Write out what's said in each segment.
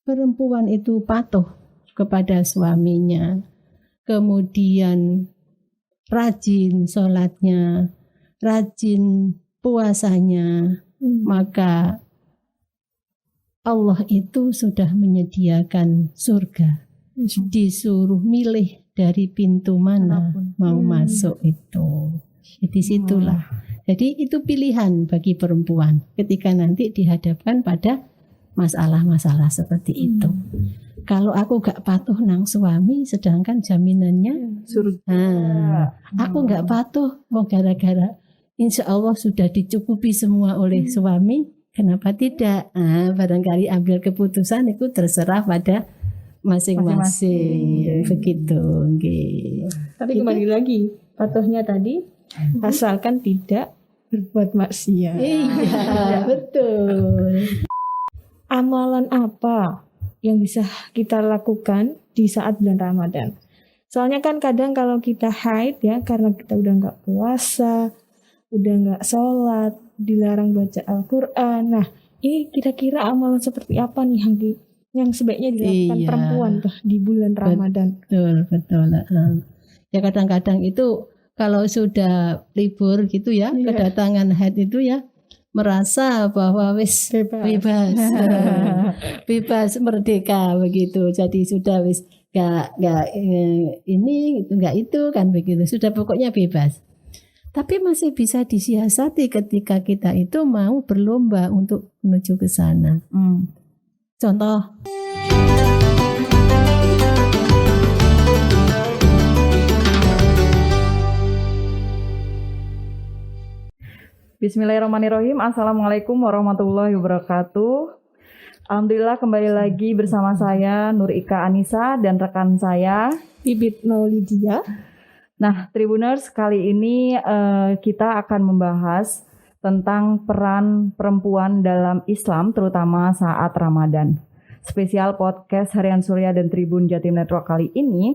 perempuan itu patuh kepada suaminya, kemudian rajin sholatnya, rajin puasanya, maka Allah itu sudah menyediakan surga. Disuruh milih dari pintu mana mau masuk itu. Jadi situlah. Jadi itu pilihan bagi perempuan ketika nanti dihadapkan pada masalah-masalah seperti itu. Kalau aku gak patuh nang suami, sedangkan jaminannya surga. Aku gak patuh, mau gara-gara insya Allah sudah dicukupi semua oleh suami, kenapa tidak? Barangkali ambil keputusan itu terserah pada masing-masing. Begitu. Okay. Tapi kembali lagi, patuhnya tadi asalkan tidak berbuat maksiat. Iya, betul. Amalan apa yang bisa kita lakukan di saat bulan Ramadan? Soalnya kan kadang kalau kita haid ya, karena kita udah gak puasa, udah gak sholat, dilarang baca Al-Quran. Nah, ini kira-kira amalan seperti apa nih yang sebaiknya dilakukan perempuan tuh di bulan Ramadan? Betul. Ya kadang-kadang itu kalau sudah libur gitu ya, kedatangan haid itu ya, merasa bahwa wis bebas merdeka begitu. Jadi sudah wis gak ini gak itu kan begitu. Sudah pokoknya bebas. Tapi masih bisa disiasati ketika kita itu mau berlomba untuk menuju ke sana. Contoh. Bismillahirrahmanirrahim. Assalamualaikum warahmatullahi wabarakatuh. Alhamdulillah kembali lagi bersama saya Nur Ika Anissa dan rekan saya Bibit Maulidia. Nah, Tribuners, kali ini kita akan membahas tentang peran perempuan dalam Islam terutama saat Ramadan. Spesial podcast Harian Surya dan Tribun Jatim Network kali ini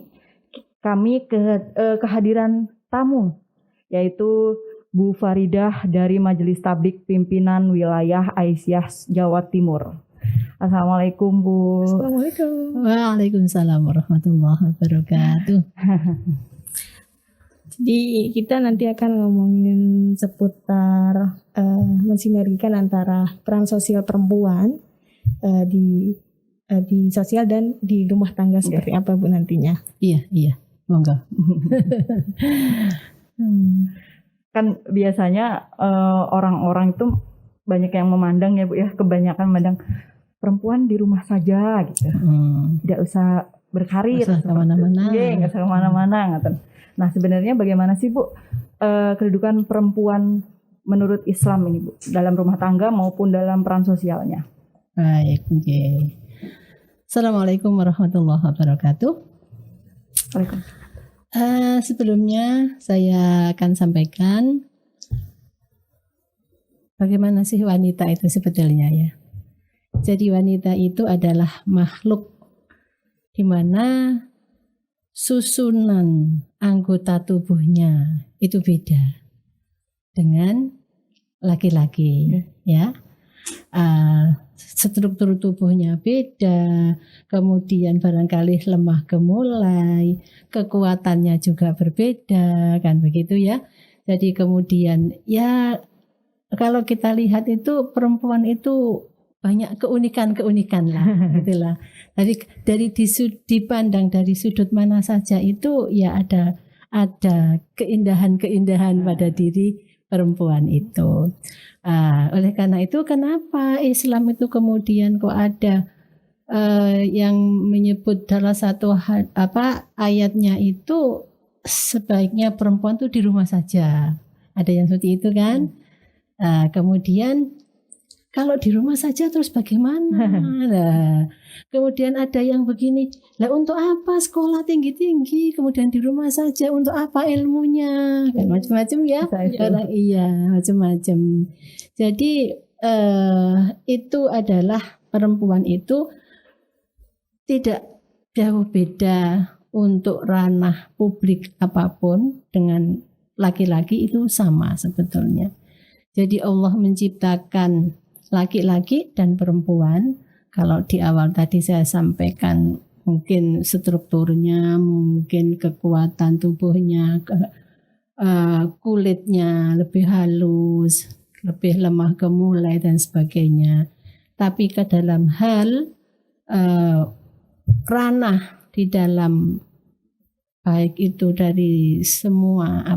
kami kehadiran tamu yaitu Bu Faridah dari Majelis Tablik Pimpinan Wilayah Aisyah Jawa Timur. Assalamualaikum Bu. Assalamualaikum. Waalaikumsalam warahmatullahi wabarakatuh. Jadi kita nanti akan ngomongin seputar mensinergikan antara peran sosial perempuan di sosial dan di rumah tangga seperti apa Bu nantinya? Iya, monggo. Kan biasanya orang-orang itu banyak yang memandang ya Bu ya, kebanyakan memandang perempuan di rumah saja gitu. Tidak usah berkarir, nggak usah kemana-mana. Nggak usah kemana-mana. Nah sebenarnya bagaimana sih Bu kedudukan perempuan menurut Islam ini Bu dalam rumah tangga maupun dalam peran sosialnya? Baik, okay. Assalamualaikum warahmatullahi wabarakatuh. Waalaikumsalam. Sebelumnya saya akan sampaikan bagaimana sih wanita itu sebetulnya ya. Jadi wanita itu adalah makhluk di mana susunan anggota tubuhnya itu beda dengan laki-laki ya. Struktur tubuhnya beda, kemudian barangkali lemah gemulai, kekuatannya juga berbeda, kan begitu ya. Jadi kemudian ya kalau kita lihat itu perempuan itu banyak keunikan lah, gitulah. Dari dipandang dari sudut mana saja itu ya ada keindahan pada diri perempuan itu. Oleh karena itu kenapa Islam itu kemudian kok ada yang menyebut salah satu ayatnya itu sebaiknya perempuan itu di rumah saja. Ada yang seperti itu kan? Kemudian kalau di rumah saja terus bagaimana? Nah, kemudian ada yang begini, lah untuk apa sekolah tinggi-tinggi, kemudian di rumah saja, untuk apa ilmunya? Kan macam-macam ya. Iya, macam-macam. Jadi itu adalah perempuan itu tidak jauh beda untuk ranah publik apapun dengan laki-laki itu sama sebetulnya. Jadi Allah menciptakan laki-laki dan perempuan Kalau di awal tadi saya sampaikan mungkin strukturnya, mungkin kekuatan tubuhnya, kulitnya lebih halus, lebih lemah gemulai dan sebagainya. Tapi ke dalam hal ranah di dalam baik itu dari semua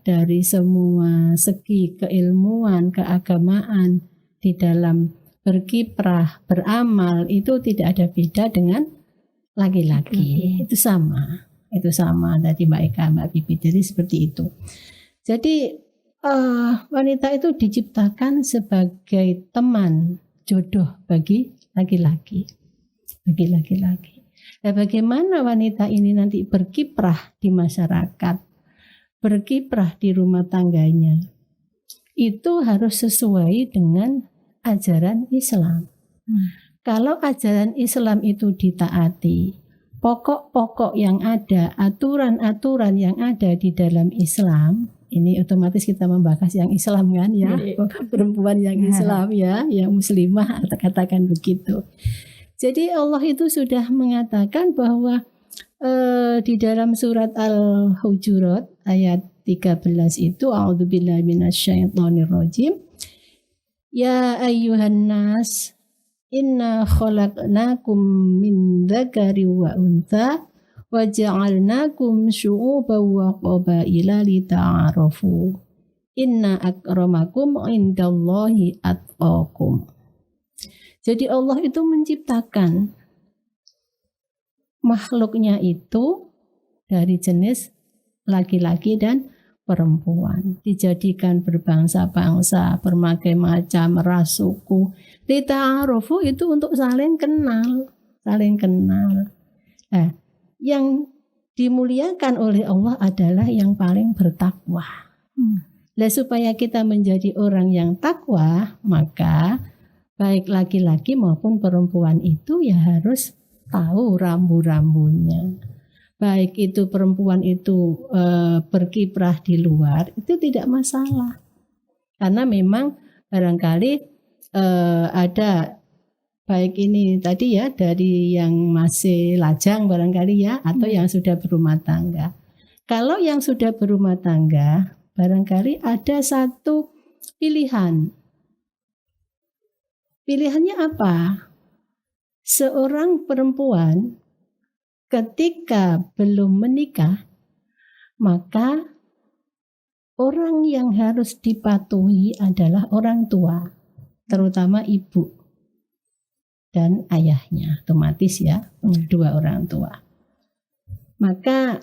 dari semua segi keilmuan, keagamaan, di dalam berkiprah, beramal itu tidak ada beda dengan laki-laki. Itu sama tadi Mbak Eka, Mbak Bibi. Jadi seperti itu. Jadi wanita itu diciptakan sebagai teman jodoh bagi laki-laki. Nah, bagaimana wanita ini nanti berkiprah di masyarakat, berkiprah di rumah tangganya, itu harus sesuai dengan ajaran Islam. Kalau ajaran Islam itu ditaati, pokok-pokok yang ada, aturan-aturan yang ada di dalam Islam, ini otomatis kita membahas yang Islam kan ya, perempuan yang Islam ya, yang muslimah katakan begitu. Jadi Allah itu sudah mengatakan bahwa di dalam surat Al-Hujurat ayat 13 itu a'udzubillahi minasyaitonirrajim. Ya ayyuhan nas inna khalaqnakum min dzakari wa untha wa ja'alnakum syu'uban wa qabaila lita'arafu. Inna akramakum indallahi atqakum. Jadi Allah itu menciptakan makhluknya itu dari jenis laki-laki dan perempuan, dijadikan berbangsa-bangsa, berbagai macam ras suku. Lita'arufu itu untuk saling kenal. Nah, yang dimuliakan oleh Allah adalah yang paling bertakwa. Nah, supaya kita menjadi orang yang takwa, maka baik laki-laki maupun perempuan itu ya harus tahu rambu-rambunya. Baik itu perempuan itu berkiprah di luar, itu tidak masalah. Karena memang barangkali ada baik ini tadi ya dari yang masih lajang barangkali ya, atau yang sudah berumah tangga. Kalau yang sudah berumah tangga, barangkali ada satu pilihan. Pilihannya apa? Seorang perempuan ketika belum menikah, maka orang yang harus dipatuhi adalah orang tua, terutama ibu dan ayahnya, otomatis ya, dua orang tua. Maka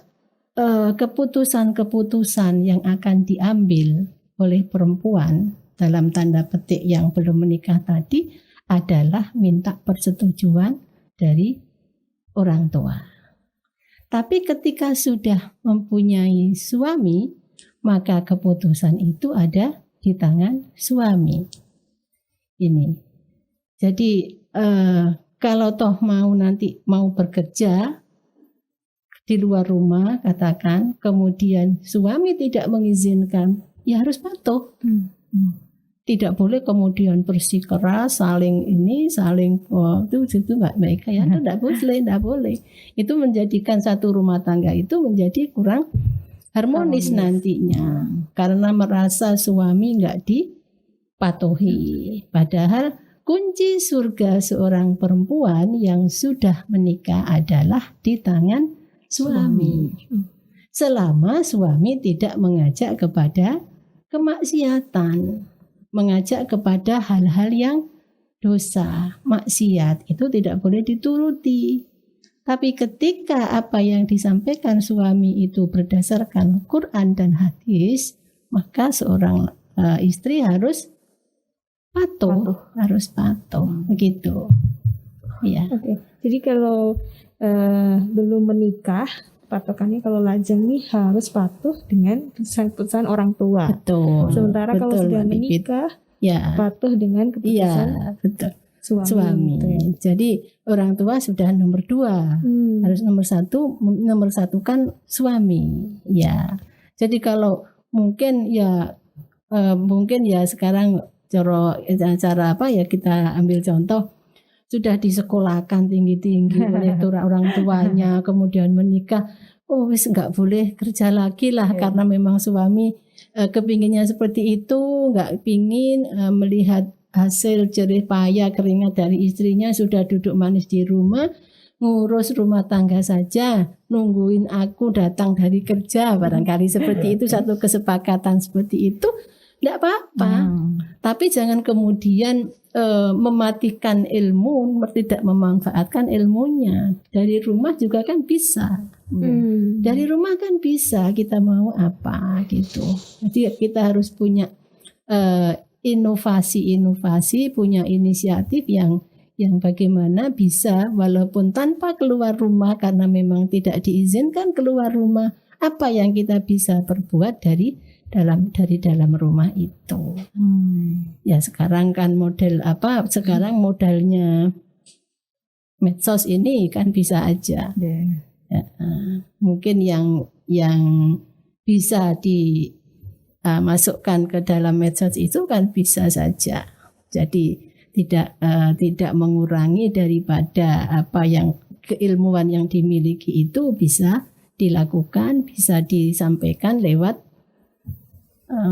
keputusan-keputusan yang akan diambil oleh perempuan dalam tanda petik yang belum menikah tadi adalah minta persetujuan dari orang tua. Tapi ketika sudah mempunyai suami, maka keputusan itu ada di tangan suami. Ini. Jadi kalau toh nanti mau bekerja di luar rumah katakan, kemudian suami tidak mengizinkan, ya harus patuh. Tidak boleh kemudian bersikeras saling itu nggak baik ya, itu nggak boleh. Itu menjadikan satu rumah tangga itu menjadi kurang harmonis nantinya, karena merasa suami nggak dipatuhi. Padahal kunci surga seorang perempuan yang sudah menikah adalah di tangan suami. Selama suami tidak mengajak kepada kemaksiatan, mengajak kepada hal-hal yang dosa, maksiat, itu tidak boleh dituruti. Tapi ketika apa yang disampaikan suami itu berdasarkan Quran dan hadis, maka seorang istri harus patuh, begitu. Ya. Oke. Jadi kalau belum menikah, patokannya kalau lajang nih harus patuh dengan keputusan orang tua. Betul. Sementara kalau sudah menikah, ya patuh dengan keputusan suami. Jadi orang tua sudah nomor 2, harus nomor satu kan suami. Ya. Jadi kalau mungkin ya sekarang cara apa ya, kita ambil contoh sudah disekolahkan tinggi-tinggi oleh orang tuanya, kemudian menikah, oh wis nggak boleh kerja lagi lah karena memang suami kepinginnya seperti itu, nggak pingin melihat hasil jerih payah keringat dari istrinya, sudah duduk manis di rumah, ngurus rumah tangga saja, nungguin aku datang dari kerja, barangkali seperti itu, satu kesepakatan seperti itu, tidak apa-apa. Tapi jangan kemudian mematikan ilmu, tidak memanfaatkan ilmunya. Dari rumah juga kan bisa. Dari rumah kan bisa, kita mau apa gitu. Jadi kita harus punya inovasi-inovasi, punya inisiatif yang bagaimana bisa walaupun tanpa keluar rumah karena memang tidak diizinkan keluar rumah, apa yang kita bisa perbuat dari dalam rumah itu. Ya sekarang kan model apa? Sekarang modalnya medsos ini kan bisa aja. Ya, mungkin yang bisa dimasukkan ke dalam medsos itu kan bisa saja. Jadi tidak mengurangi daripada apa yang keilmuan yang dimiliki itu bisa dilakukan, bisa disampaikan lewat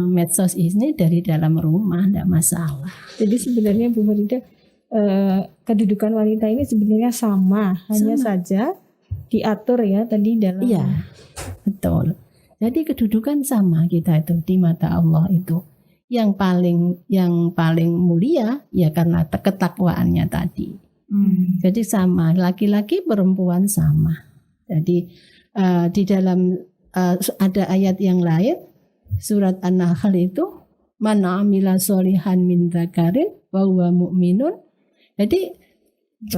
medsos ini dari dalam rumah, tidak masalah. Jadi sebenarnya Bu Farida, kedudukan wanita ini sebenarnya sama, hanya saja diatur ya tadi dalam. Iya, betul. Jadi kedudukan sama kita itu di mata Allah itu. Yang paling mulia ya karena ketakwaannya tadi. Jadi sama, laki-laki perempuan sama. Jadi di dalam ada ayat yang lain, surat An-Nahl itu, man amila sholihan min dzakarin wa huwa mu'minun. Jadi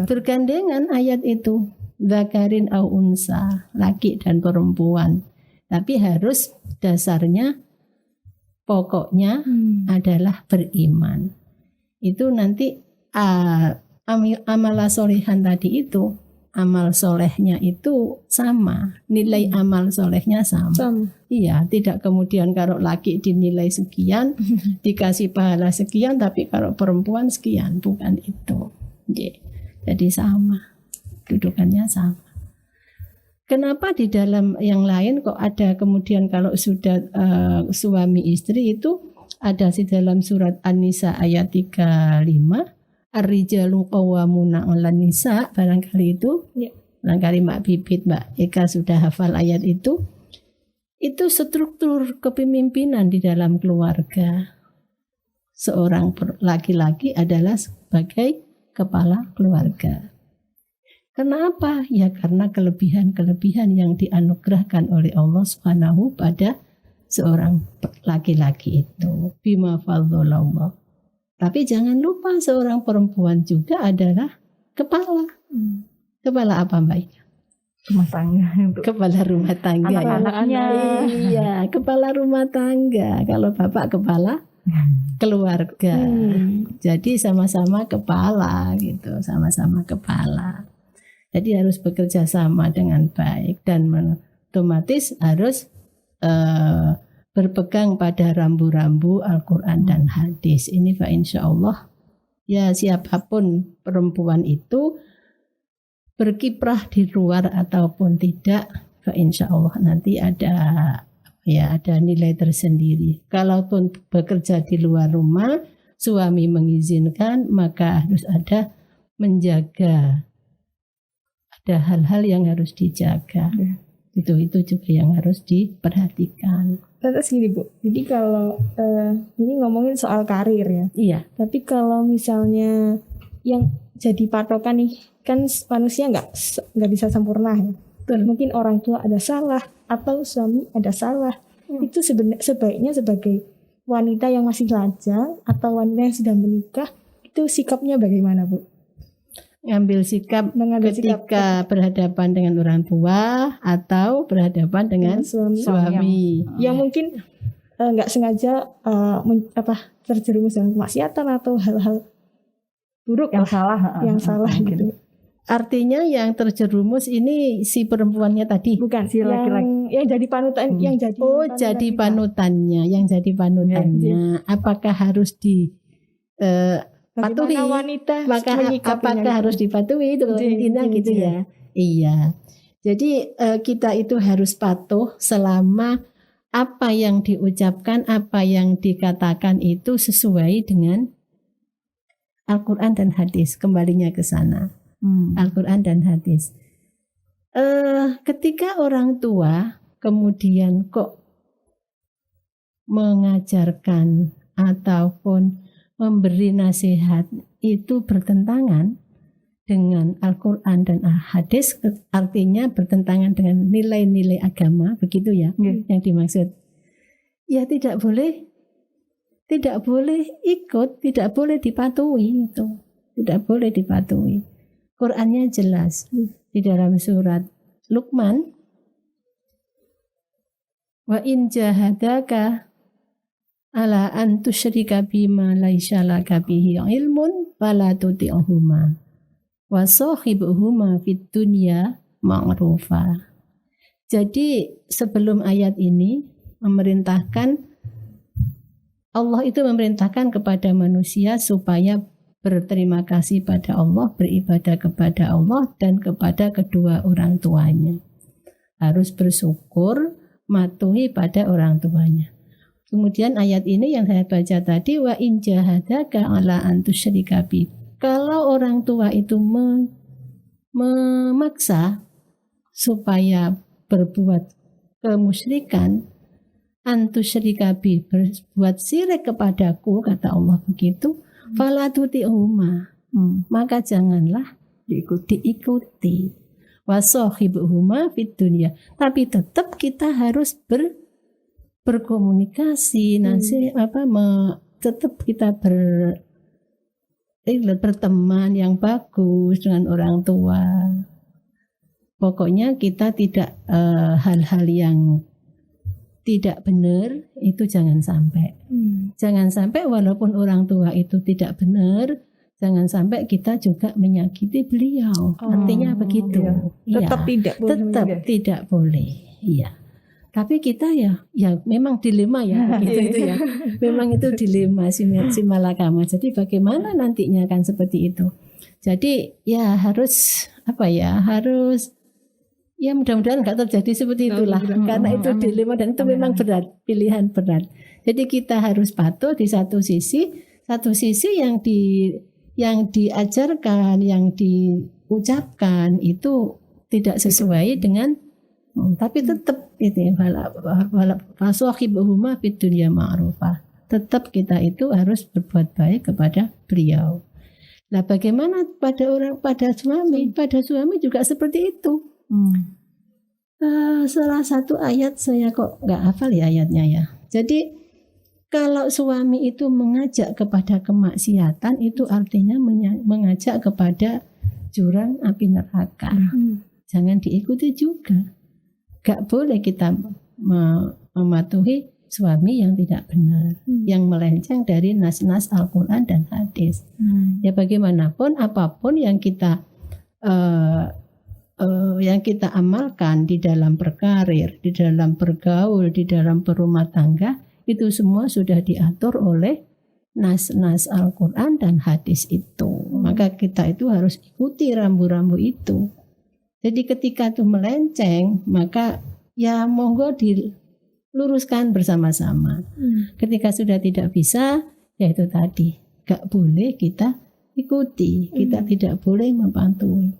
bergandengan ayat itu, dzakarin au unsa, laki dan perempuan. Tapi harus dasarnya pokoknya adalah beriman. Itu nanti amala sholihan tadi itu, amal solehnya itu sama, nilai amal solehnya sama. Iya, tidak kemudian kalau laki dinilai sekian, dikasih pahala sekian, tapi kalau perempuan sekian, bukan itu. Jadi sama, dudukannya sama. Kenapa di dalam yang lain kok ada kemudian kalau sudah suami istri itu ada di dalam surat An-Nisa ayat 35, Ar-rijalu qawwamuna 'alan nisa, barangkali itu ya. Barangkali Mbak Bibit, Mbak Eka sudah hafal ayat itu struktur kepemimpinan di dalam keluarga. Seorang laki-laki adalah sebagai kepala keluarga. Kenapa? Ya karena kelebihan-kelebihan yang dianugerahkan oleh Allah Subhanahu pada seorang laki-laki itu. Bima fadzalallah. Tapi jangan lupa seorang perempuan juga adalah kepala. Kepala apa Mbak? Rumah tangga. Kepala rumah tangga. Anak-anaknya. Iya, kepala rumah tangga. Kalau bapak kepala keluarga. Jadi sama-sama kepala gitu, sama-sama kepala. Jadi harus bekerja sama dengan baik dan otomatis harus berpegang pada rambu-rambu Al-Quran dan hadis. Ini insya Allah ya siapapun perempuan itu berkiprah di luar ataupun tidak, insya Allah nanti ada nilai tersendiri. Kalaupun bekerja di luar rumah, suami mengizinkan, maka harus ada menjaga. Ada hal-hal yang harus dijaga. Itu juga yang harus diperhatikan. Terus gini Bu, jadi kalau ini ngomongin soal karir ya. Iya. Tapi kalau misalnya yang jadi patokan nih, kan manusia nggak bisa sempurna ya. Betul. Mungkin orang tua ada salah atau suami ada salah. Itu sebaiknya sebagai wanita yang masih lajang atau wanita yang sudah menikah, itu sikapnya bagaimana Bu? Mengambil sikap ketika berhadapan dengan orang tua atau berhadapan dengan suami. Yang mungkin nggak sengaja terjerumus dalam kemaksiatan atau hal-hal buruk yang salah gitu. Artinya yang terjerumus ini si perempuannya tadi, bukan si laki-laki yang jadi panutan, yang jadi panutannya, yang jadi panutannya. Apakah harus patuhi. Bagaimana wanita Maka menyikapinya apakah gitu? harus dipatuhi itu intinya gitu ya. Iya. Jadi kita itu harus patuh selama apa yang diucapkan, apa yang dikatakan itu sesuai dengan Al-Quran dan hadis. Kembalinya ke sana. Al-Quran dan hadis. Ketika orang tua kemudian kok mengajarkan ataupun memberi nasihat itu bertentangan dengan Al-Quran dan hadis, artinya bertentangan dengan nilai-nilai agama, begitu ya yang dimaksud. Ya tidak boleh ikut, tidak boleh dipatuhi itu, tidak boleh dipatuhi. Qurannya jelas di dalam surat Luqman, wa in jahadaka ala an tusyrika bima laisa laka bihi ilmun fala tuti'huma wa sahibuhuma fid dunya ma'rufa. Jadi sebelum ayat ini Allah itu memerintahkan kepada manusia supaya berterima kasih pada Allah, beribadah kepada Allah dan kepada kedua orang tuanya. Harus bersyukur, matuhi pada orang tuanya. Kemudian ayat ini yang saya baca tadi, wa in jahadaka ala an tusyrika bi. Kalau orang tua itu memaksa supaya berbuat kemusyrikan, an tusyrika bi, berbuat syirik kepadaku, kata Allah begitu, fala tuti'huma, maka janganlah diikuti. Wa sahibuhuma fid dunya, tapi tetap kita harus berkomunikasi, tetap kita berteman yang bagus dengan orang tua. Pokoknya kita tidak hal-hal yang tidak benar itu jangan sampai. Jangan sampai walaupun orang tua itu tidak benar, jangan sampai kita juga menyakiti beliau. Artinya begitu. Iya. Tidak boleh. Iya. Tapi kita ya memang dilema ya begitu ya. Memang itu dilema si malakama. Jadi bagaimana nantinya kan seperti itu. Jadi ya harus ya mudah-mudahan nggak terjadi seperti itulah. Karena itu dilema dan itu memang berat, pilihan berat. Jadi kita harus patuh di satu sisi yang diajarkan, yang diucapkan itu tidak sesuai dengan, tapi tetap itu fasahibuhuma fid dunya ma'rufa. Tetap kita itu harus berbuat baik kepada beliau. Nah, bagaimana pada suami? Pada suami juga seperti itu. Salah satu ayat saya kok nggak hafal ya ayatnya ya. Jadi kalau suami itu mengajak kepada kemaksiatan itu artinya mengajak kepada jurang api neraka. Jangan diikuti juga. Gak boleh kita mematuhi suami yang tidak benar, yang melenceng dari nas-nas Al-Quran dan hadis. Ya bagaimanapun apapun yang kita amalkan di dalam berkarir, di dalam bergaul, di dalam berumah tangga, itu semua sudah diatur oleh nas-nas Al-Quran dan hadis itu. Maka kita itu harus ikuti rambu-rambu itu. Jadi ketika itu melenceng, maka ya monggo diluruskan bersama-sama. Ketika sudah tidak bisa, ya itu tadi, gak boleh kita ikuti, kita tidak boleh mematuhi.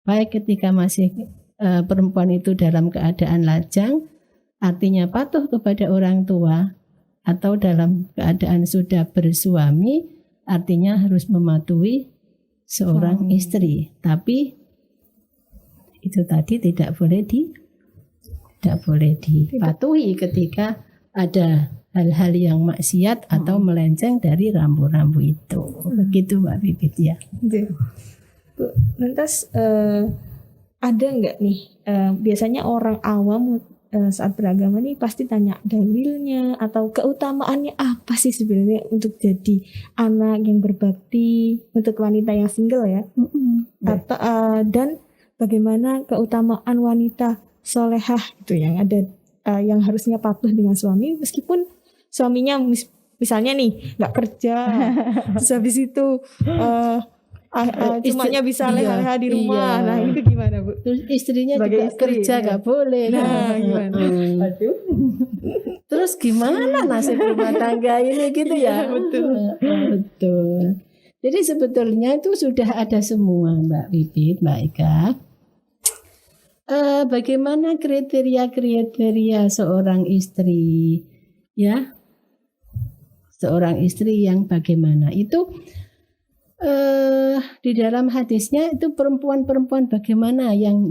Baik ketika masih perempuan itu dalam keadaan lajang, artinya patuh kepada orang tua, atau dalam keadaan sudah bersuami, artinya harus mematuhi seorang istri. Tapi itu tadi tidak boleh dipatuhi ketika ada hal-hal yang maksiat atau melenceng dari rambu-rambu itu. Begitu Mbak Bibit ya. Bu, lantas ada nggak nih biasanya orang awam saat beragama nih pasti tanya dalilnya atau keutamaannya apa sih sebenarnya untuk jadi anak yang berbakti untuk wanita yang single ya, atau dan bagaimana keutamaan wanita solehah itu yang ada yang harusnya patuh dengan suami meskipun suaminya misalnya nih nggak kerja, terus habis itu cumanya bisa leha-leha di rumah. Iya. Nah itu gimana Bu? Terus istrinya Sebagai juga istri, kerja iya. nggak boleh. Nah, gimana? Aduh. Terus gimana nasib rumah tangga ini gitu ya? Iya, betul. Betul. Jadi sebetulnya itu sudah ada semua Mbak Pipit, Mbak Eka. Bagaimana kriteria seorang istri, ya? Seorang istri yang bagaimana itu? Di dalam hadisnya itu perempuan-perempuan bagaimana yang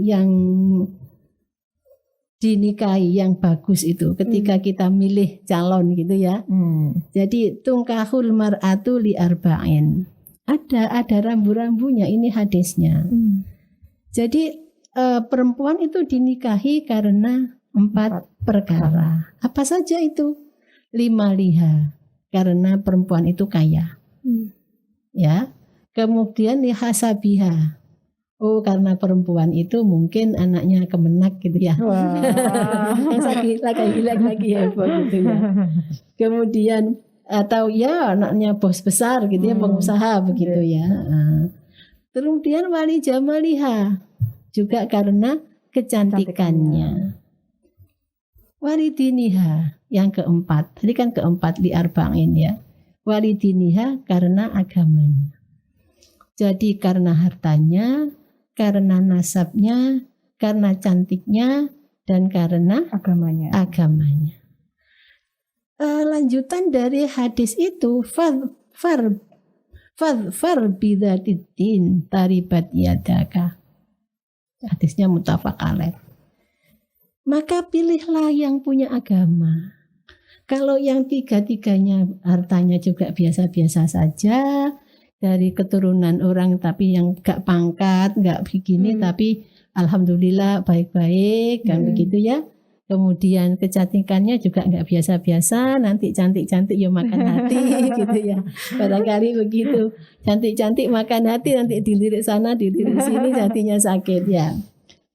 dinikahi yang bagus itu ketika kita milih calon gitu ya. Jadi tungkahul mar'atu li arba'in. Ada rambu-rambunya ini hadisnya. Jadi perempuan itu dinikahi karena 4 perkara. Apa saja itu? 5 liha. Karena perempuan itu kaya. Ya. Kemudian lihasabiha. Oh, karena perempuan itu mungkin anaknya kemenak gitu ya. lagi heboh gitu ya. Kemudian atau ya anaknya bos besar gitu ya, pengusaha begitu ya. Kemudian wali jamaliha juga karena kecantikannya. Wali diniha yang keempat. Tadi kan keempat li arba'in ya. Wali diniha karena agamanya. Jadi karena hartanya, karena nasabnya, karena cantiknya, dan karena Agamanya. Lanjutan dari hadis itu far bidzatiddin taribat yadaka. Hadisnya muttafaq alaih. Maka pilihlah yang punya agama. Kalau yang tiga-tiganya hartanya juga biasa-biasa saja, dari keturunan orang tapi yang gak pangkat, gak begini tapi alhamdulillah baik-baik kan begitu ya. Kemudian kecantikannya juga gak biasa-biasa, nanti cantik-cantik ya makan hati gitu ya. Barangkali begitu. Cantik-cantik makan hati, nanti dilirik sana, dilirik sini hatinya sakit ya.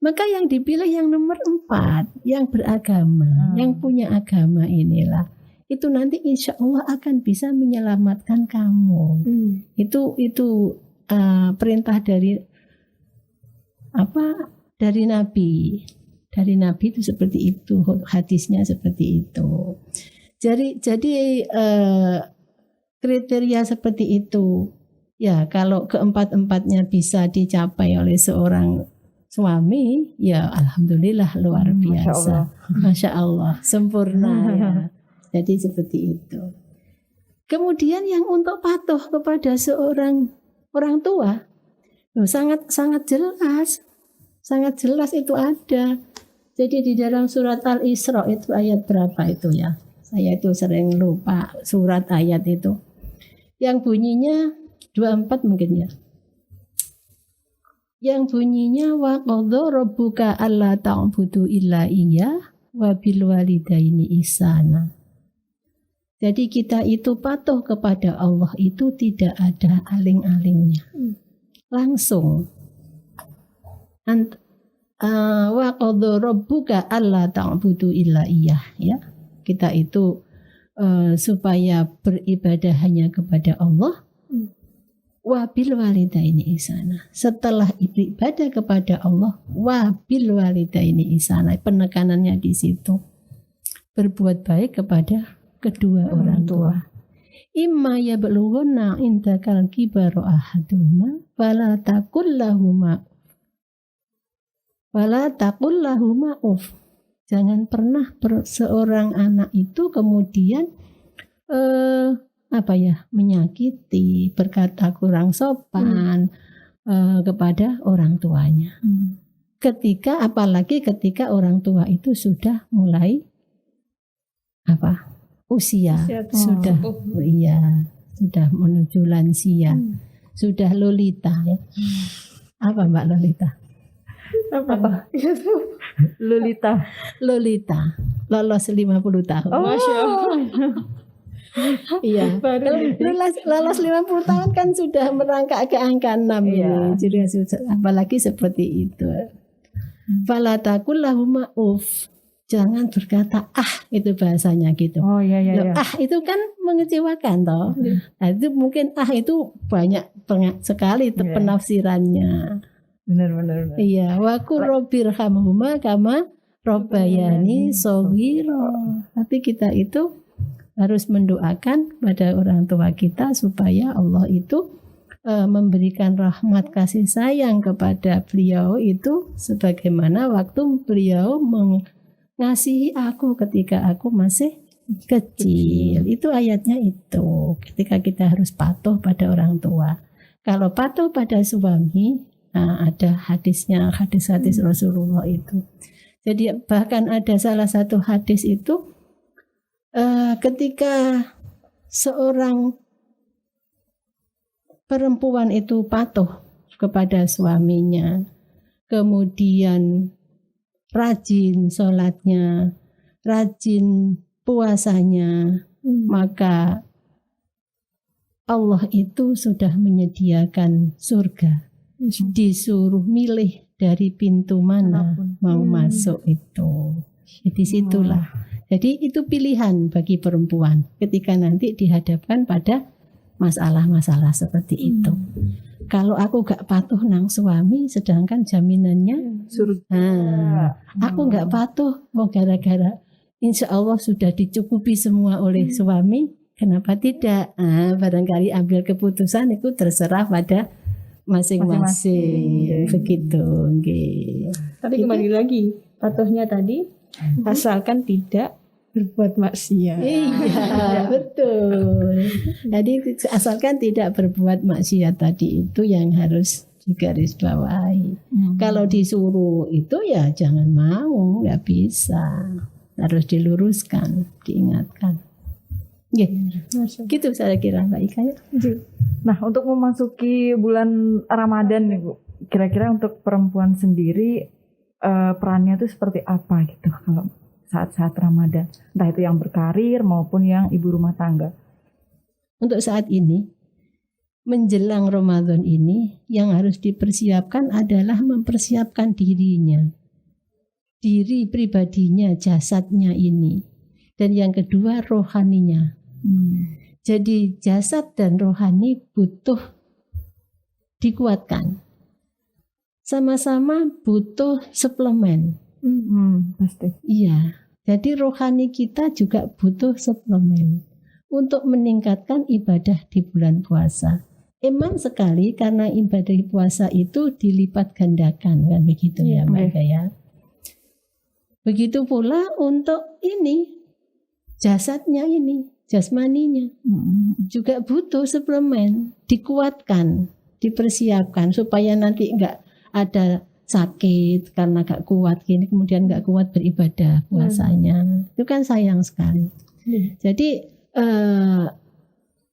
Maka yang dipilih yang nomor 4, yang beragama, yang punya agama inilah. Itu nanti insya Allah akan bisa menyelamatkan kamu. Itu perintah dari Nabi. Dari Nabi itu seperti itu, hadisnya seperti itu. Jadi kriteria seperti itu. Ya, kalau keempat-empatnya bisa dicapai oleh seorang suami, ya alhamdulillah luar biasa. Masya Allah, sempurna ya. Jadi seperti itu. Kemudian yang untuk patuh kepada seorang orang tua, sangat jelas itu ada. Jadi di dalam surat Al-Isra itu ayat berapa itu ya? Saya itu sering lupa surat ayat itu. Yang bunyinya 24 mungkin ya. Yang bunyinya wa qadha rabbuka alla ta'budu illa iyyah wa bil walidaini ihsana. Jadi kita itu patuh kepada Allah itu tidak ada aling-alingnya. Langsung. Wa qadha rabbuka alla ta'budu illa iyyah ya. Kita itu supaya beribadah hanya kepada Allah. Wa bil walidaini ihsana. Setelah beribadah kepada Allah, wa bil walidaini ihsana. Penekanannya di situ. Berbuat baik kepada kedua orang tua. Imma yablughanna indakal kibaru ahaduhuma fala taqul lahuma uff. Jangan pernah seorang anak itu kemudian menyakiti, berkata kurang sopan kepada orang tuanya. Apalagi ketika orang tua itu sudah mulai usia sudah sudah menuju lansia, sudah lolita ya. Apa Mbak Lolita? Apa? Lolita. Lolos 50 tahun. Masya Allah. Iya. Lolos 50 tahun kan sudah merangkak ke angka 6 ini. Jadi apalagi seperti itu. Fala taqul lahuma uff. jangan berkata itu bahasanya gitu. Oh iya Loh, iya. itu kan mengecewakan toh. Nah, itu mungkin itu banyak sekali Iya. penafsirannya. Benar. Iya, wa qur rabbirhamhuma kama rabbayani shaghira. Tapi kita itu harus mendoakan pada orang tua kita supaya Allah itu memberikan rahmat kasih sayang kepada beliau itu sebagaimana waktu beliau mengasihi aku ketika aku masih kecil. Itu ayatnya itu. Ketika kita harus patuh pada orang tua. Kalau patuh pada suami, ada hadisnya, hadis-hadis Rasulullah itu. Jadi bahkan ada salah satu hadis itu ketika seorang perempuan itu patuh kepada suaminya, kemudian rajin sholatnya, rajin puasanya, maka Allah itu sudah menyediakan surga. Disuruh milih dari pintu mana mau masuk itu. Jadi situlah. Jadi itu pilihan bagi perempuan ketika nanti dihadapkan pada masalah-masalah seperti itu. Kalau aku gak patuh nang suami, sedangkan jaminannya surga. Aku gak patuh, mau gara-gara insya Allah sudah dicukupi semua oleh suami, kenapa tidak? Barangkali ambil keputusan itu terserah pada masing-masing. Begitu. Okay. Tapi kembali lagi, patuhnya tadi asalkan tidak berbuat maksiat. Iya, betul. Jadi asalkan tidak berbuat maksiat tadi itu yang harus digarisbawahi. Kalau disuruh itu ya jangan mau, nggak bisa. Harus diluruskan, diingatkan. Ya, gitu saya kira Mbak Ika ya. Nah, untuk memasuki bulan Ramadan nih Bu, kira-kira untuk perempuan sendiri perannya itu seperti apa gitu kalau saat-saat Ramadan, entah itu yang berkarir maupun yang ibu rumah tangga. Untuk saat ini, menjelang Ramadan ini, yang harus dipersiapkan adalah mempersiapkan dirinya, diri pribadinya, jasadnya ini, dan yang kedua rohaninya. Jadi jasad dan rohani butuh dikuatkan, sama-sama butuh suplemen. Pasti. Iya, jadi rohani kita juga butuh suplemen untuk meningkatkan ibadah di bulan puasa. Emang sekali karena ibadah puasa itu dilipat gandakan kan begitu ya Mbak ya. Begitu pula untuk ini jasadnya ini, jasmaninya juga butuh suplemen, dikuatkan, dipersiapkan supaya nanti enggak ada sakit karena gak kuat gini kemudian gak kuat beribadah puasanya. Itu kan sayang sekali. Jadi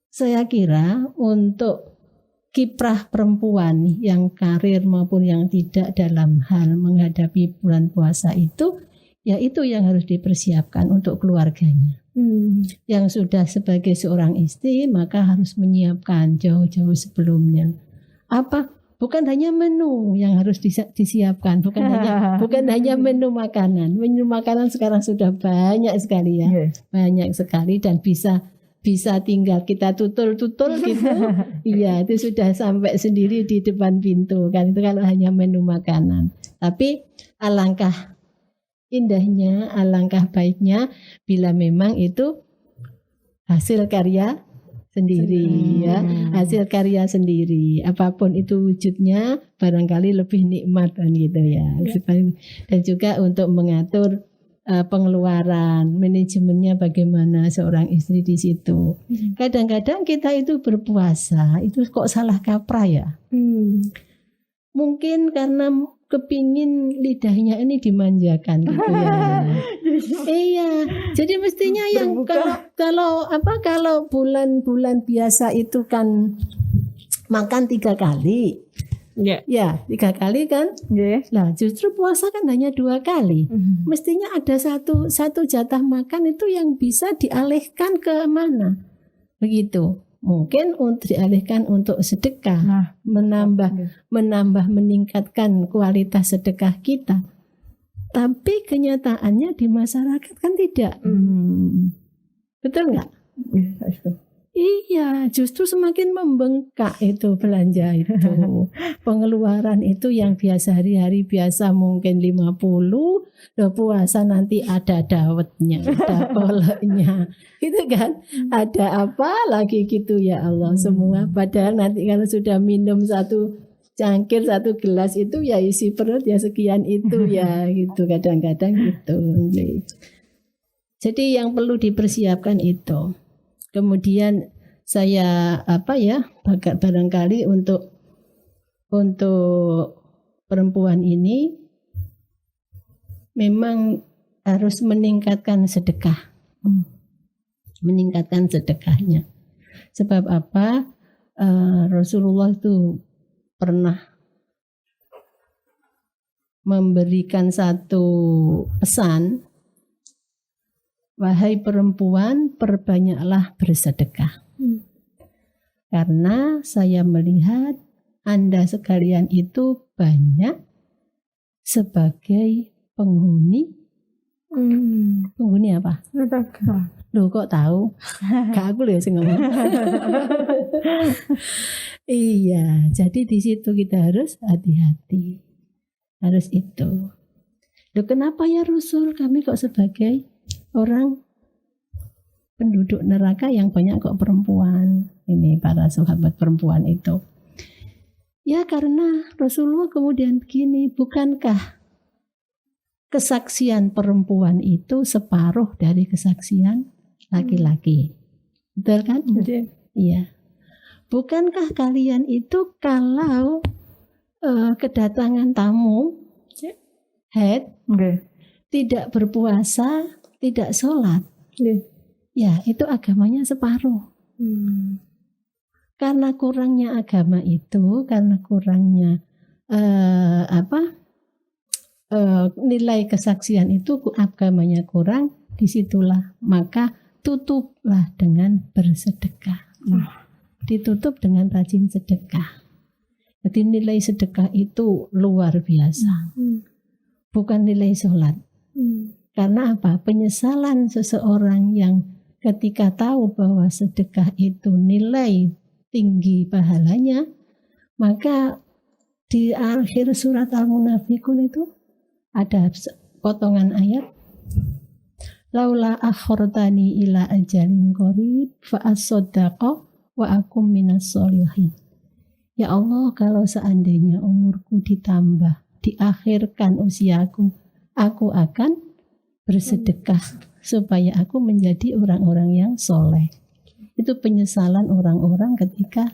saya kira untuk kiprah perempuan yang karir maupun yang tidak dalam hal menghadapi bulan puasa itu, ya itu yang harus dipersiapkan untuk keluarganya. Yang sudah sebagai seorang istri maka harus menyiapkan jauh-jauh sebelumnya. Bukan hanya menu yang harus disiapkan, bukan hanya menu makanan. Menu makanan sekarang sudah banyak sekali ya, banyak sekali dan bisa tinggal kita tutul gitu. Iya, itu sudah sampai sendiri di depan pintu kan. Itu kalau hanya menu makanan. Tapi alangkah indahnya, alangkah baiknya bila memang itu hasil karya sendiri ya, hasil karya sendiri, apapun itu wujudnya barangkali lebih nikmat kan gitu ya. Dan juga untuk mengatur pengeluaran, manajemennya bagaimana seorang istri di situ. Kadang-kadang kita itu berpuasa itu kok salah kaprah ya. Mungkin karena kepingin lidahnya ini dimanjakan gitu ya. Iya, jadi mestinya yang kalau bulan-bulan biasa itu kan makan 3 kali. Ya 3 kali kan. Nah justru puasa kan hanya 2 kali. Mestinya ada satu jatah makan itu yang bisa dialihkan ke mana? Begitu. Mungkin untuk dialihkan untuk sedekah, menambah meningkatkan kualitas sedekah kita. Tapi kenyataannya di masyarakat kan tidak. Betul nggak? Iya, justru semakin membengkak itu belanja itu. Pengeluaran itu yang biasa hari-hari biasa mungkin 50, udah puasa nanti ada dawetnya, ada kolaknya. Gitu kan? Ada apa lagi gitu ya Allah semua. Padahal nanti kalau sudah minum satu cangkir, satu gelas itu ya isi perut ya sekian itu ya gitu. Kadang-kadang gitu. Jadi yang perlu dipersiapkan itu. Kemudian saya barangkali untuk perempuan ini memang harus meningkatkan sedekah. Meningkatkan sedekahnya. Sebab apa? Rasulullah itu pernah memberikan satu pesan, wahai perempuan, perbanyaklah bersedekah. Karena saya melihat Anda sekalian itu banyak sebagai penghuni. Penghuni apa? Neraka. Loh kok tahu? Gak aku loh yang ngomong. Iya, jadi di situ kita harus hati-hati. Harus itu. Loh kenapa ya Rasul, kami kok sebagai orang penduduk neraka yang banyak kok perempuan? Ini para sahabat perempuan itu. Ya karena Rasulullah kemudian begini, bukankah kesaksian perempuan itu separuh dari kesaksian laki-laki? Betul kan? Iya. Bukankah kalian itu kalau kedatangan tamu haid, tidak berpuasa, tidak sholat, ya itu agamanya separuh. Karena kurangnya agama itu, karena kurangnya nilai kesaksian itu, agamanya kurang, disitulah maka tutuplah dengan bersedekah. Ditutup dengan rajin sedekah. Jadi nilai sedekah itu luar biasa. Bukan nilai sholat. Karena apa? Penyesalan seseorang yang ketika tahu bahwa sedekah itu nilai tinggi pahalanya, maka di akhir surat Al-Munafiqun itu ada potongan ayat, laula akhortani ila ajalin qarib fa as-saddaqa wa akum minas sholihin. Ya Allah, kalau seandainya umurku ditambah, diakhirkan usiaku, aku akan bersedekah supaya aku menjadi orang-orang yang soleh. Itu penyesalan orang-orang ketika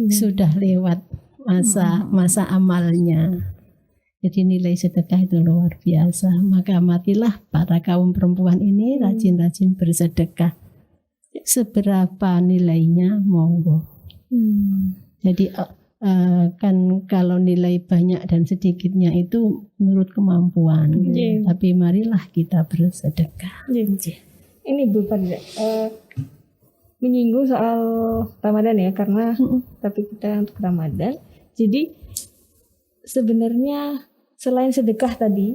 sudah lewat masa amalnya. Jadi nilai sedekah itu luar biasa. Maka marilah para kaum perempuan ini rajin-rajin bersedekah. Seberapa nilainya monggo. Jadi kan kalau nilai banyak dan sedikitnya itu menurut kemampuan. Tapi marilah kita bersedekah. Ini Bu Fadila, menyinggung soal Ramadan ya, karena tapi kita untuk Ramadan. Jadi sebenarnya selain sedekah tadi,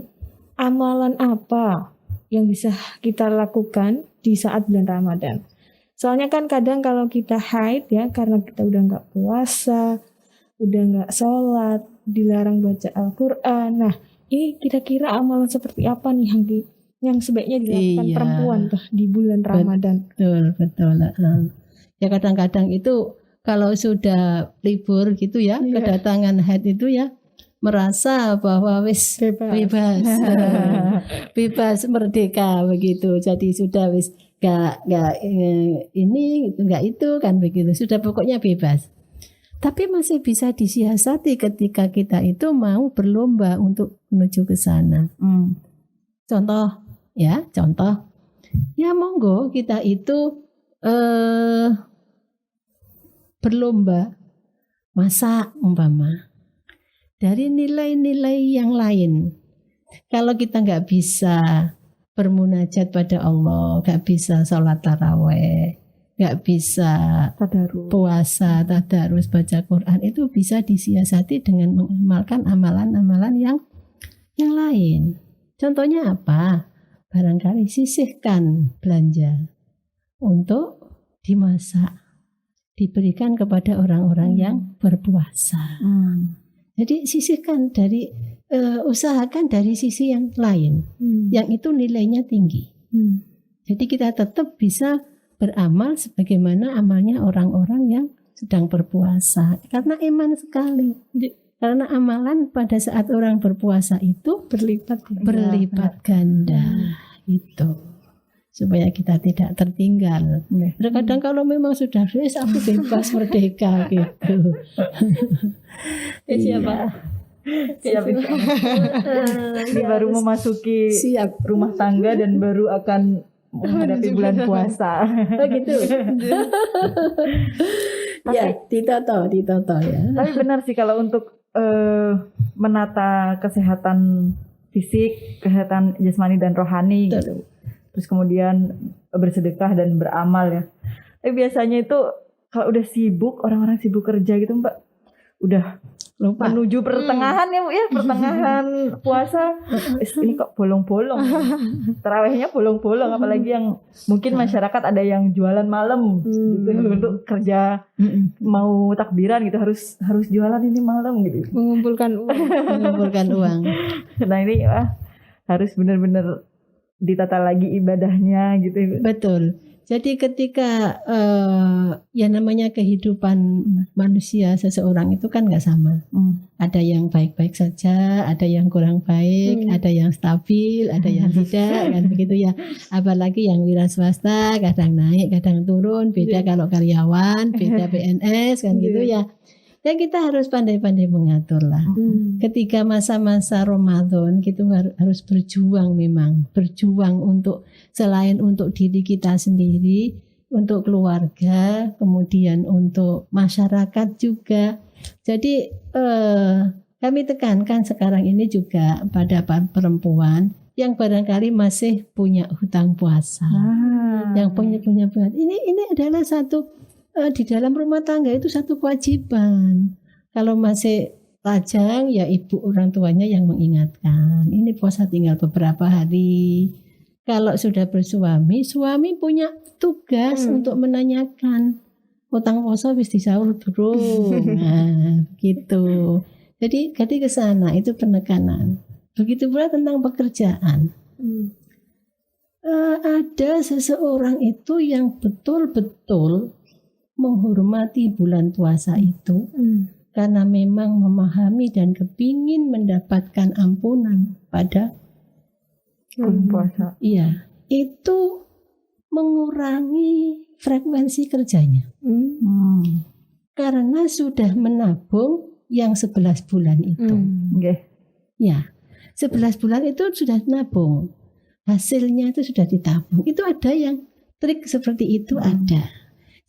amalan apa yang bisa kita lakukan di saat bulan Ramadan? Soalnya kan kadang kalau kita haid ya, karena kita udah nggak puasa, udah nggak sholat, dilarang baca Al-Quran. Nah, ini kira-kira amalan seperti apa nih yang sebaiknya dilakukan perempuan tuh di bulan Ramadan? Betul. Ya kadang-kadang itu kalau sudah libur gitu ya, kedatangan haid itu ya, merasa bahwa wis bebas merdeka begitu. Jadi sudah wis nggak ini nggak itu kan begitu. Sudah pokoknya bebas. Tapi masih bisa disiasati ketika kita itu mau berlomba untuk menuju ke sana. Contoh ya monggo kita itu berlomba masak umpama dari nilai-nilai yang lain. Kalau kita nggak bisa bermunajat pada Allah, nggak bisa sholat taraweh, nggak bisa puasa, tadarus, baca Quran, itu bisa disiasati dengan mengamalkan amalan-amalan yang lain. Contohnya apa? Barangkali sisihkan belanja untuk dimasak, diberikan kepada orang-orang yang berpuasa. Jadi sisihkan dari usahakan dari sisi yang lain, yang itu nilainya tinggi. Jadi kita tetap bisa beramal sebagaimana amalnya orang-orang yang sedang berpuasa, karena iman sekali. Karena amalan pada saat orang berpuasa itu berlipat ganda itu, supaya kita tidak tertinggal. Terkadang kalau memang sudah aku bebas merdeka gitu. Siapa? Siap itu. Ini baru memasuki rumah tangga dan baru akan menghadapi bulan puasa. Oh gitu. Ya, ditoto ya. Tapi benar sih kalau untuk menata kesehatan fisik, kesehatan jasmani dan rohani gitu. Terus kemudian bersedekah dan beramal ya. Tapi biasanya itu kalau udah sibuk, orang-orang sibuk kerja gitu Mbak, udah lupa menuju pertengahan ya Bu ya, pertengahan puasa. Ini kok bolong-bolong. Tarawihnya bolong-bolong, apalagi yang mungkin masyarakat ada yang jualan malam gitu untuk kerja mau takbiran gitu, harus jualan ini malam gitu. Mengumpulkan uang. Nah ini harus benar-benar ditata lagi ibadahnya gitu. Betul. Jadi ketika ya namanya kehidupan manusia seseorang itu kan nggak sama. Ada yang baik-baik saja, ada yang kurang baik, ada yang stabil, ada yang tidak, kan begitu ya. Apalagi yang wira swasta kadang naik, kadang turun, beda kalau karyawan, beda PNS kan gitu ya. Ya kita harus pandai-pandai mengatur lah. Ketika masa-masa Ramadan kita harus berjuang, memang berjuang untuk selain untuk diri kita sendiri, untuk keluarga, kemudian untuk masyarakat juga. Jadi kami tekankan sekarang ini juga pada perempuan yang barangkali masih punya hutang puasa, yang punya puasa. Ini adalah satu di dalam rumah tangga itu satu kewajiban. Kalau masih lajang ya ibu orang tuanya yang mengingatkan. Ini puasa tinggal beberapa hari. Kalau sudah bersuami, suami punya tugas untuk menanyakan utang puasa wis disaur durung. Nah, gitu. Jadi ke sana itu penekanan. Begitu pula tentang pekerjaan. Ada seseorang itu yang betul-betul menghormati bulan puasa itu karena memang memahami dan kepingin mendapatkan ampunan pada bulan puasa. Iya, itu mengurangi frekuensi kerjanya karena sudah menabung yang 11 bulan itu. Ya, 11 bulan itu sudah nabung, hasilnya itu sudah ditabung. Itu ada yang trik seperti itu ada.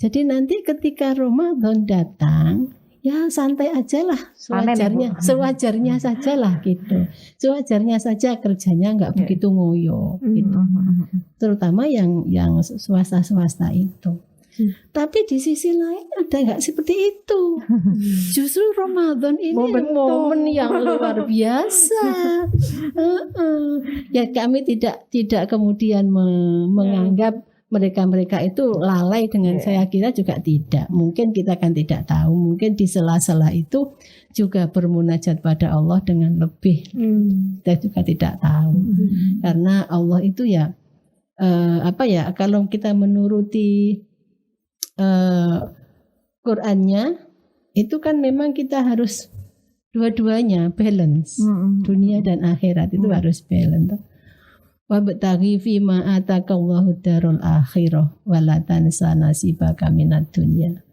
Jadi nanti ketika Ramadan datang, ya santai aja lah, sewajarnya saja lah gitu. Sewajarnya saja kerjanya nggak begitu ngoyo gitu. Terutama yang swasta itu. Tapi di sisi lain ada nggak seperti itu. Justru Ramadan ini momen yang luar biasa. Ya kami tidak kemudian menganggap mereka itu lalai dengan saya kira juga tidak. Mungkin kita kan tidak tahu. Mungkin di sela-sela itu juga bermunajat pada Allah dengan lebih. Kita juga tidak tahu. Karena Allah itu ya kalau kita menuruti Qur'annya itu kan memang kita harus dua-duanya balance. Dunia dan akhirat itu harus balance. Wabtaghi fima atakallahu darul akhirah wala tansa nasibaka minad dunya.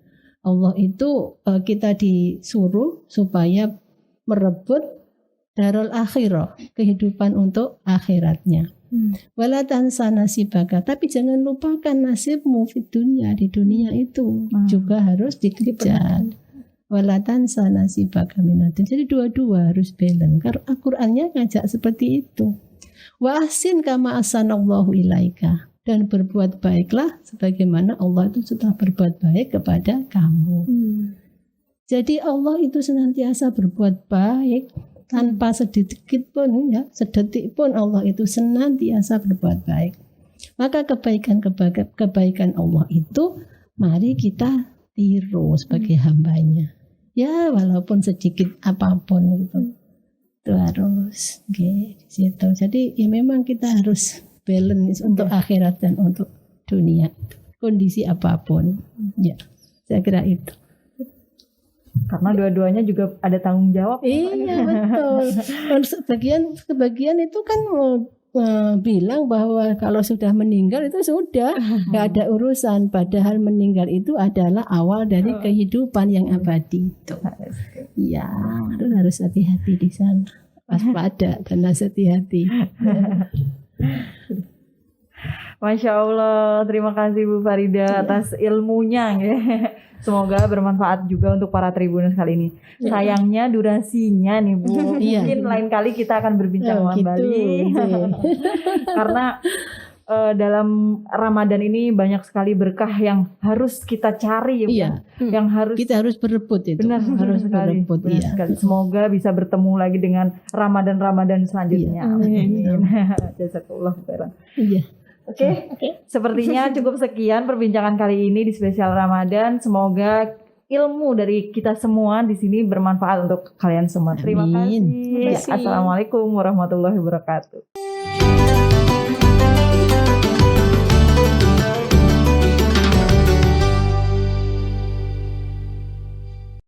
Allah itu kita disuruh supaya merebut darul akhirah, kehidupan untuk akhiratnya. Wala tansa nasibaka, tapi jangan lupakan nasibmu di dunia itu juga harus dikejar. Wala tansa nasibaka minad dunya. Jadi dua-dua harus balance. Karena Al-Qur'annya ngajak seperti itu. Wa ahsin kama ahsanallahu ilaika, dan berbuat baiklah sebagaimana Allah itu sudah berbuat baik kepada kamu. Jadi Allah itu senantiasa berbuat baik tanpa sedikit pun ya, sedetik pun Allah itu senantiasa berbuat baik. Maka kebaikan Allah itu mari kita tiru sebagai hambanya. Ya walaupun sedikit apapun itu harus di situ. Jadi ya memang kita harus balance untuk akhirat dan untuk dunia. Kondisi apapun. Ya, saya kira itu. Karena dua-duanya juga ada tanggung jawab. Iya betul. Dan sebagian itu kan bilang bahwa kalau sudah meninggal itu sudah nggak ada urusan. Padahal meninggal itu adalah awal dari kehidupan yang abadi itu. Ya harus hati-hati di sana, waspada dan hati-hati. Masya Allah, terima kasih Bu Farida atas ilmunya. Ya. Semoga bermanfaat juga untuk para Tribuners kali ini. Sayangnya durasinya nih Bu, mungkin lain kali kita akan berbincang kembali. Karena dalam Ramadan ini banyak sekali berkah yang harus kita cari ya Bu. Iya. Yang kita harus berebut itu. Benar, harus sekali, berebut. benar Iya. sekali. Semoga bisa bertemu lagi dengan Ramadan selanjutnya. Amin. Jazakallah khairan. Iya. Oke. Sepertinya cukup sekian perbincangan kali ini di spesial Ramadan. Semoga ilmu dari kita semua di sini bermanfaat untuk kalian semua. Terima Amin. kasih. Assalamualaikum warahmatullahi wabarakatuh.